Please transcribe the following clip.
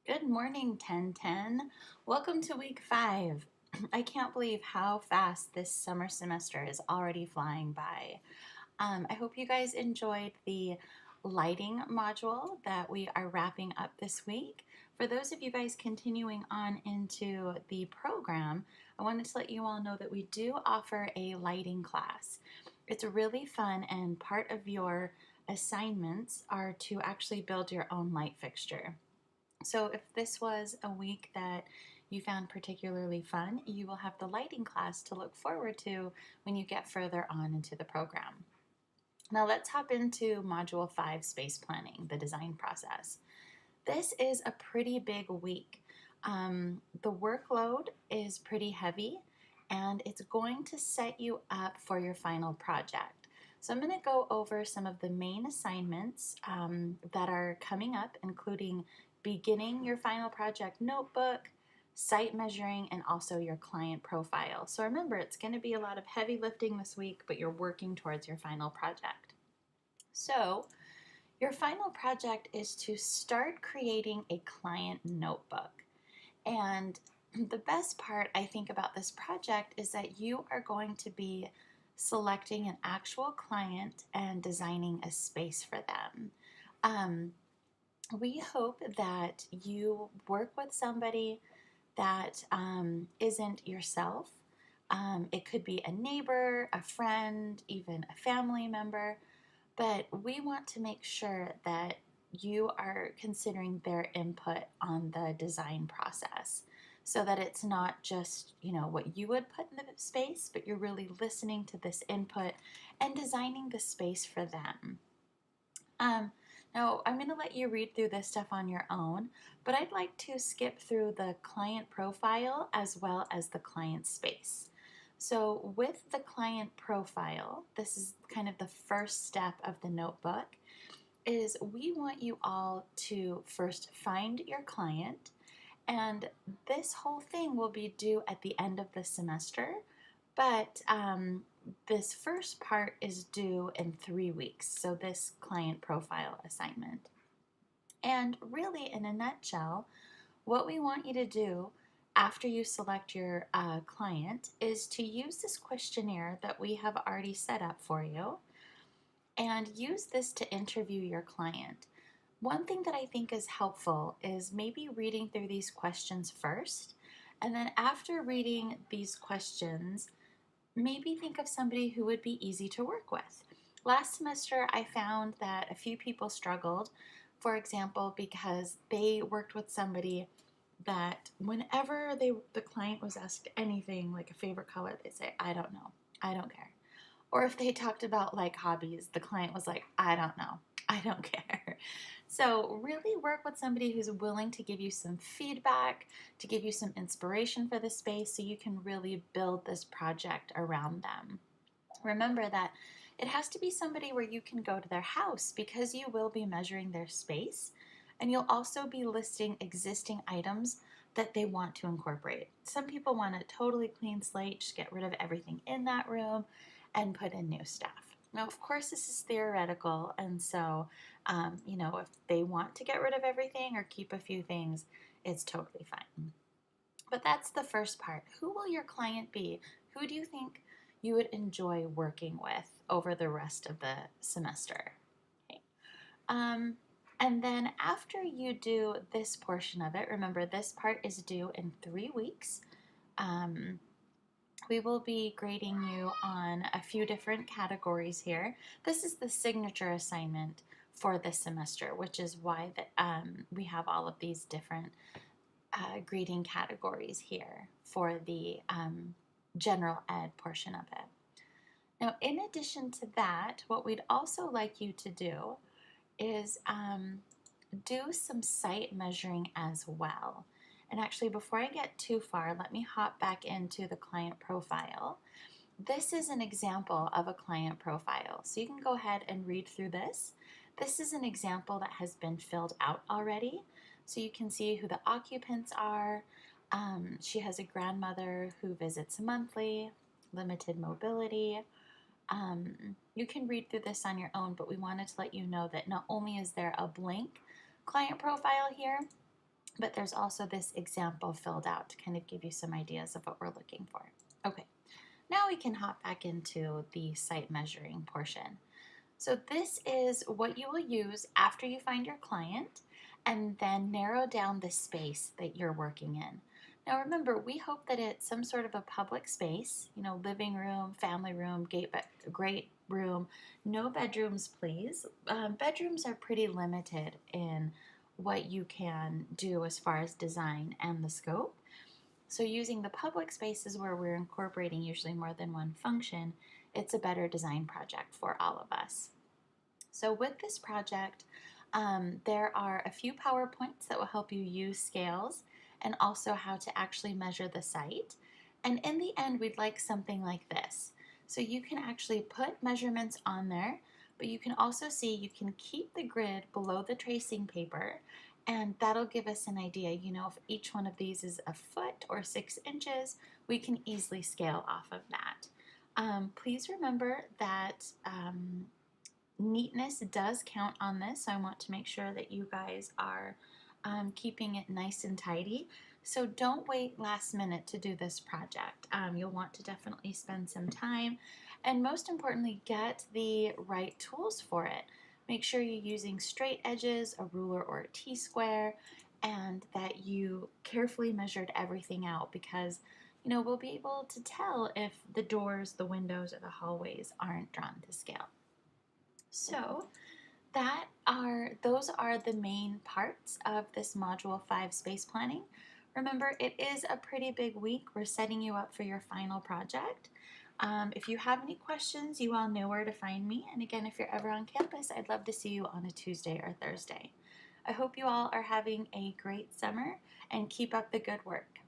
Good morning, 1010. Welcome to week 5. I can't believe how fast this summer semester is already flying by. I hope you guys enjoyed the lighting module that we are wrapping up this week. For those of you guys continuing on into the program, I wanted to let you all know that we do offer a lighting class. It's really fun, and part of your assignments are to actually build your own light fixture. So if this was a week that you found particularly fun, you will have the lighting class to look forward to when you get further on into the program. Now let's hop into Module 5, Space Planning, the design process. This is a pretty big week. The workload is pretty heavy, and it's going to set you up for your final project. So I'm going to go over some of the main assignments that are coming up, including beginning your final project notebook, site measuring, and also your client profile. So remember, it's going to be a lot of heavy lifting this week, but you're working towards your final project. So your final project is to start creating a client notebook. And the best part, I think, about this project is that you are going to be selecting an actual client and designing a space for them. We hope that you work with somebody that isn't yourself. It could be a neighbor, a friend, even a family member, but we want to make sure that you are considering their input on the design process so that it's not just, what you would put in the space, but you're really listening to this input and designing the space for them. Now, I'm going to let you read through this stuff on your own, but I'd like to skip through the client profile as well as the client space. So with the client profile, this is kind of the first step of the notebook, is we want you all to first find your client, and this whole thing will be due at the end of the semester, but this first part is due in 3 weeks, so this client profile assignment. And really, in a nutshell, what we want you to do after you select your client is to use this questionnaire that we have already set up for you and use this to interview your client. One thing that I think is helpful is maybe reading through these questions first, and then after reading these questions, maybe think of somebody who would be easy to work with. Last semester, I found that a few people struggled, for example, because they worked with somebody that whenever the client was asked anything like a favorite color, they'd say, I don't know, I don't care. Or if they talked about like hobbies, the client was like, I don't know, I don't care. So really work with somebody who's willing to give you some feedback, to give you some inspiration for the space so you can really build this project around them. Remember that it has to be somebody where you can go to their house because you will be measuring their space, and you'll also be listing existing items that they want to incorporate. Some people want a totally clean slate, just get rid of everything in that room and put in new stuff. Now, of course, this is theoretical, and so, if they want to get rid of everything or keep a few things, it's totally fine. But that's the first part. Who will your client be? Who do you think you would enjoy working with over the rest of the semester? Okay. And then after you do this portion of it, remember this part is due in 3 weeks. We will be grading you on a few different categories here. This is the signature assignment for this semester, which is why we have all of these different grading categories here for the general ed portion of it. Now, in addition to that, what we'd also like you to do is do some site measuring as well. And actually, before I get too far, let me hop back into the client profile. This is an example of a client profile. So you can go ahead and read through this. This is an example that has been filled out already. So you can see who the occupants are. She has a grandmother who visits monthly, limited mobility. You can read through this on your own, but we wanted to let you know that not only is there a blank client profile here, but there's also this example filled out to kind of give you some ideas of what we're looking for. Okay, now we can hop back into the site measuring portion. So this is what you will use after you find your client and then narrow down the space that you're working in. Now remember, we hope that it's some sort of a public space, living room, family room, great room, no bedrooms, please. Bedrooms are pretty limited in what you can do as far as design and the scope. So using the public spaces where we're incorporating usually more than one function, it's a better design project for all of us. So with this project, there are a few PowerPoints that will help you use scales and also how to actually measure the site. And in the end, we'd like something like this. So you can actually put measurements on there, but you can also see you can keep the grid below the tracing paper, and that'll give us an idea. If each one of these is a foot or 6 inches, we can easily scale off of that. Please remember that neatness does count on this, so I want to make sure that you guys are keeping it nice and tidy. So don't wait last minute to do this project. You'll want to definitely spend some time, and most importantly, get the right tools for it. Make sure you're using straight edges, a ruler or a T-square, and that you carefully measured everything out, because we'll be able to tell if the doors, the windows, or the hallways aren't drawn to scale. So those are the main parts of this Module 5 space planning. Remember, it is a pretty big week. We're setting you up for your final project. If you have any questions, you all know where to find me. And again, if you're ever on campus, I'd love to see you on a Tuesday or Thursday. I hope you all are having a great summer and keep up the good work.